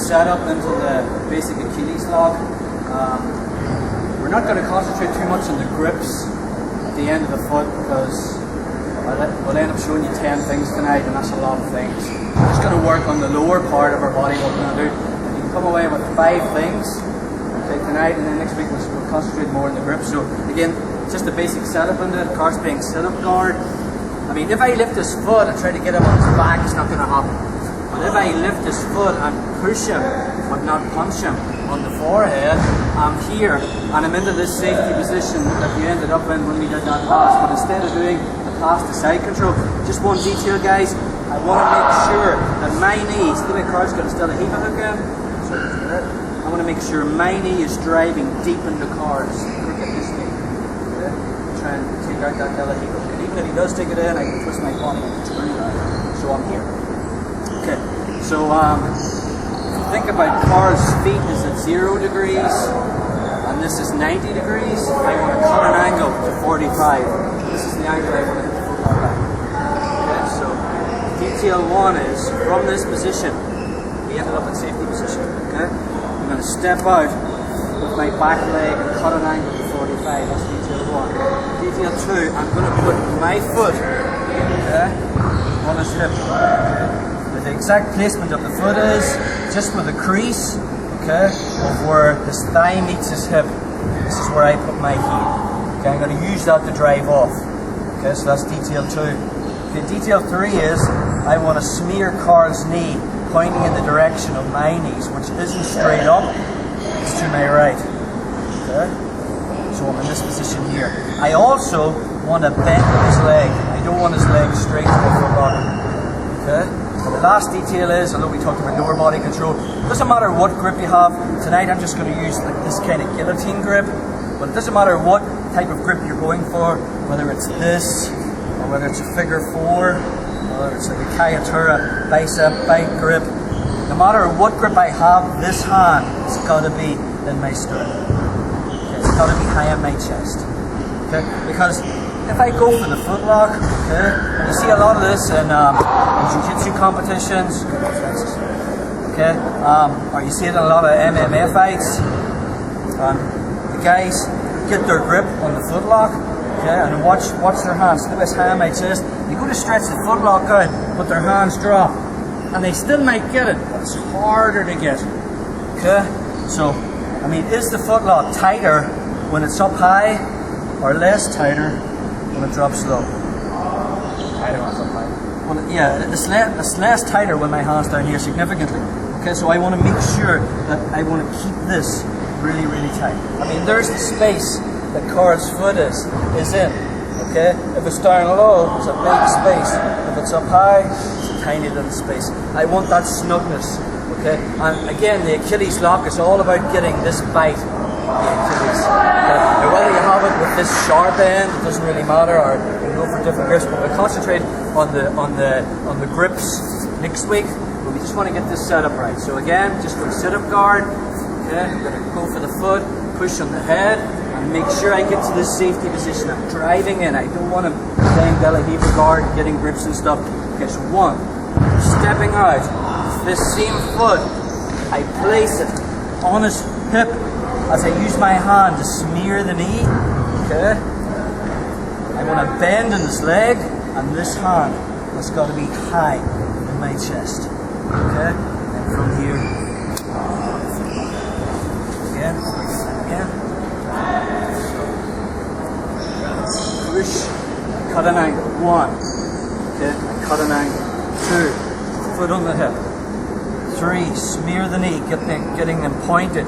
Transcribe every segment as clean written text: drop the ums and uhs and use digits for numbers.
setup into the basic Achilles lock. We're not going to concentrate too much on the grips at the end of the foot because we'll end up showing you 10 things tonight, and that's a lot of things. We're just going to work on the lower part of our body, what we're going to do. You can come away with 5 things tonight, and then next week we'll concentrate more on the grip. So again, just the basic setup into it. Car's playing sit-up guard. I mean, if I lift this foot and try to get him on his back, it's not going to happen. But if I lift this foot and push him, but not punch him on the forehead, I'm here, and I'm into this safety position that you ended up in when we did that pass. But instead of doing the pass to side control, just one detail, guys, I want to make sure that my knee, see my car's got still a heave hook in? I want to make sure my knee is driving deep into cars. Look at this knee. Okay? Try and take out that delicate hook. And even if he does take it in, I can twist my body and turn it out. So I'm here. Okay. So if you think about cars' feet is at 0 degrees, and this is 90 degrees, I want to cut an angle to 45. This is the angle I want to hit the football back. Okay, so detail 1 is from this position, we ended up in safety position. Okay? I'm going to step out with my back leg and cut an angle to 45. That's detail 1. Detail 2, I'm going to put my foot on his hip. The exact placement of the foot is just with the crease, of where his thigh meets his hip. This is where I put my heel. Okay, I'm going to use that to drive off. Okay, so that's detail 2. Okay, detail 3 is I want to smear Carl's knee pointing in the direction of my knees, which isn't straight up, it's to my right. Okay? So I'm in this position here. I also want to bend his leg. I don't want his leg straight to the foot lock. Okay? And the last detail is, although we talked about lower body control, it doesn't matter what grip you have. Tonight I'm just going to use like this kind of guillotine grip, but it doesn't matter what type of grip you're going for, whether it's this, or whether it's a figure 4, whether it's like a Kayatura bicep bike grip. No matter what grip I have, this hand has got to be in my sternum. Okay, it's got to be high on my chest. Okay, because if I go for the footlock, and you see a lot of this in jiu-jitsu competitions, or you see it in a lot of MMA fights. The guys get their grip on the footlock. And watch their hands. Look at this hand on my chest. They go to stretch the footlock out, but their hands drop. And they still might get it, but it's harder to get. Okay? So, I mean, is the footlock tighter when it's up high, or less tighter when it drops low? Tighter when it's up high. Yeah, it's less tighter when my hand's down here significantly. Okay, so I want to make sure that I want to keep this really, really tight. I mean, there's the space that Carl's foot is in. Okay? If it's down low, it's a big space. If it's up high, it's a tiny little space. I want that snugness. Okay? And again, the Achilles lock is all about getting this bite of the Achilles. Okay? Now, whether you have it with this sharp end, it doesn't really matter, or you can go for different grips, but we'll concentrate on the grips next week. But we just want to get this set up right. So again, just for sit-up guard, okay, I'm going to go for the foot, push on the head, and make sure I get to this safety position. I'm driving in. I don't want him playing Bella-Heaver guard, getting grips and stuff. Okay, so 1, stepping out. This same foot, I place it on his hip as I use my hand to smear the knee. Okay? I want to bend in his leg, and this hand has got to be high in my chest. Okay? And from here, again. Push, cut an angle. 1. Okay, I cut an angle. 2, foot on the hip. 3, smear the knee, getting them pointed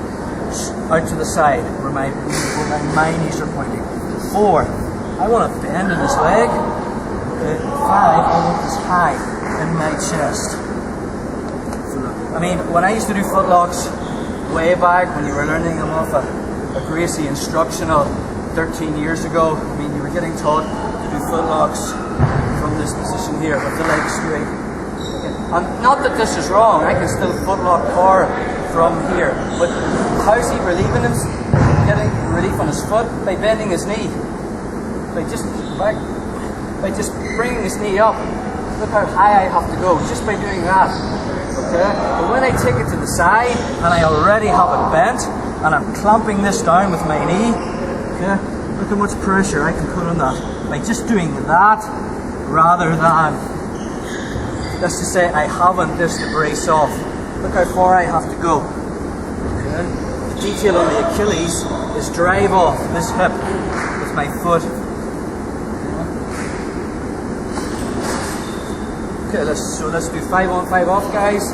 out to the side where my knees are pointing. 4, I want to bend in his leg. Okay. 5, I want this high in my chest. I mean, when I used to do footlocks way back, when you were learning them off a Gracie instructional 13 years ago, I mean, you were getting taught to do footlocks from this position here, with the legs straight. And not that this is wrong, I can still footlock Car from here, but how's he relieving him? Getting relief on his foot? By bending his knee. By just bringing his knee up. Look how high I have to go, just by doing that. Okay? But when I take it to the side and I already have it bent and I'm clamping this down with my knee, okay? Look how much pressure I can put on that by just doing that rather than, let's just say I haven't this to brace off. Look how far I have to go. Okay? The detail on the Achilles is drive off this hip with my foot. Okay, let's do 5 on 5 off, guys.